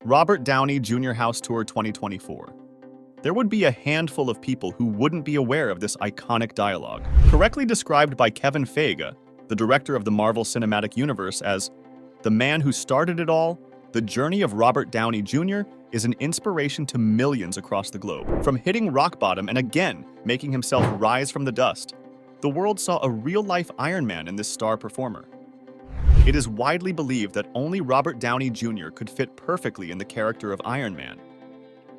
Robert Downey Jr. House Tour 2024. There would be a handful of people who wouldn't be aware of this iconic dialogue. Correctly described by Kevin Feige, the director of the Marvel Cinematic Universe, as the man who started it all, the journey of Robert Downey Jr. is an inspiration to millions across the globe. From hitting rock bottom and again making himself rise from the dust, the world saw a real-life Iron Man in this star performer. It is widely believed that only Robert Downey Jr. could fit perfectly in the character of Iron Man.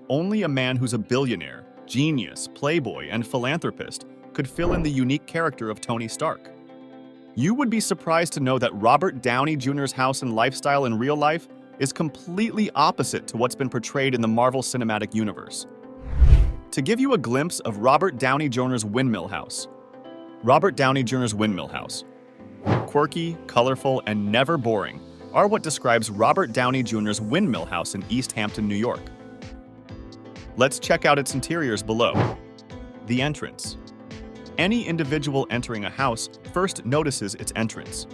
Only a man who's a billionaire, genius, playboy, and philanthropist could fill in the unique character of Tony Stark. You would be surprised to know that Robert Downey Jr.'s house and lifestyle in real life is completely opposite to what's been portrayed in the Marvel Cinematic Universe. To give you a glimpse of Robert Downey Jr.'s Windmill house. Robert Downey Jr.'s Windmill house. Quirky, colorful, and never boring are what describes Robert Downey Jr.'s Windmill house in East Hampton, New York. Let's check out its interiors below. The entrance. Any individual entering a house first notices its entrance.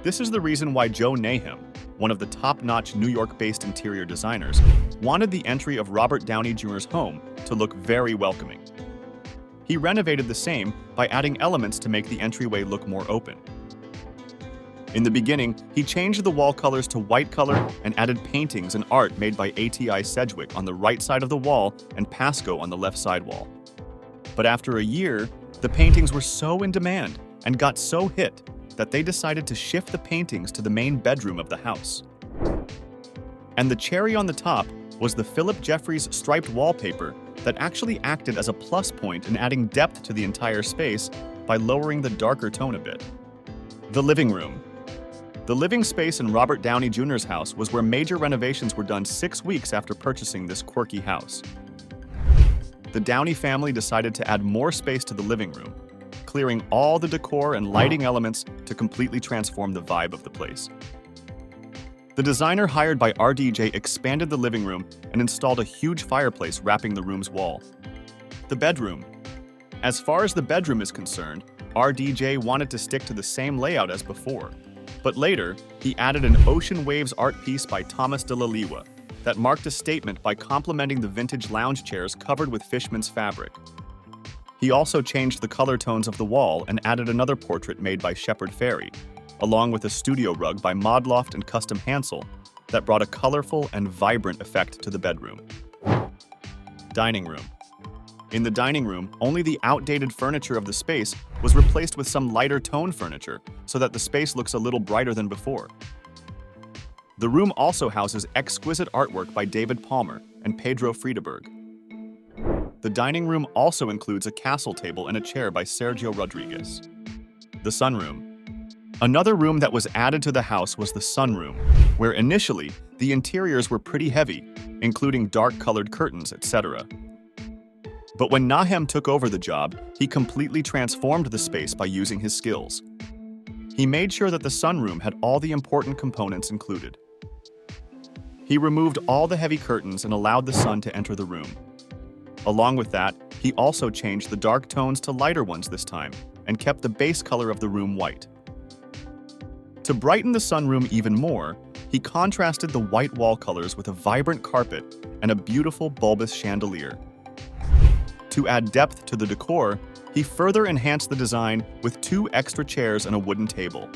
This is the reason why Joe Nahum, one of the top-notch New York-based interior designers, wanted the entry of Robert Downey Jr.'s home to look very welcoming. He renovated the same by adding elements to make the entryway look more open. In the beginning, he changed the wall colors to white color and added paintings and art made by ATI Sedgwick on the right side of the wall and Pasco on the left side wall. But after a year, the paintings were so in demand and got so hit that they decided to shift the paintings to the main bedroom of the house. And the cherry on the top was the Philip Jeffries striped wallpaper that actually acted as a plus point in adding depth to the entire space by lowering the darker tone a bit. The living room. The living space in Robert Downey Jr.'s house was where major renovations were done 6 weeks after purchasing this quirky house. The Downey family decided to add more space to the living room, clearing all the decor and lighting elements to completely transform the vibe of the place. The designer hired by RDJ expanded the living room and installed a huge fireplace wrapping the room's wall. The bedroom. As far as the bedroom is concerned, RDJ wanted to stick to the same layout as before. But later, he added an ocean waves art piece by Thomas de la Liwa that marked a statement by complementing the vintage lounge chairs covered with fishman's fabric. He also changed the color tones of the wall and added another portrait made by Shepard Fairey, along with a studio rug by Modloft and Custom Hansel that brought a colorful and vibrant effect to the bedroom. Dining room. In the dining room, only the outdated furniture of the space was replaced with some lighter tone furniture so that the space looks a little brighter than before. The room also houses exquisite artwork by David Palmer and Pedro Friedeberg. The dining room also includes a castle table and a chair by Sergio Rodriguez. The sunroom. Another room that was added to the house was the sunroom, where initially the interiors were pretty heavy, including dark-colored curtains, etc. But when Nahum took over the job, he completely transformed the space by using his skills. He made sure that the sunroom had all the important components included. He removed all the heavy curtains and allowed the sun to enter the room. Along with that, he also changed the dark tones to lighter ones this time and kept the base color of the room white. To brighten the sunroom even more, he contrasted the white wall colors with a vibrant carpet and a beautiful bulbous chandelier. To add depth to the decor, he further enhanced the design with 2 extra chairs and a wooden table.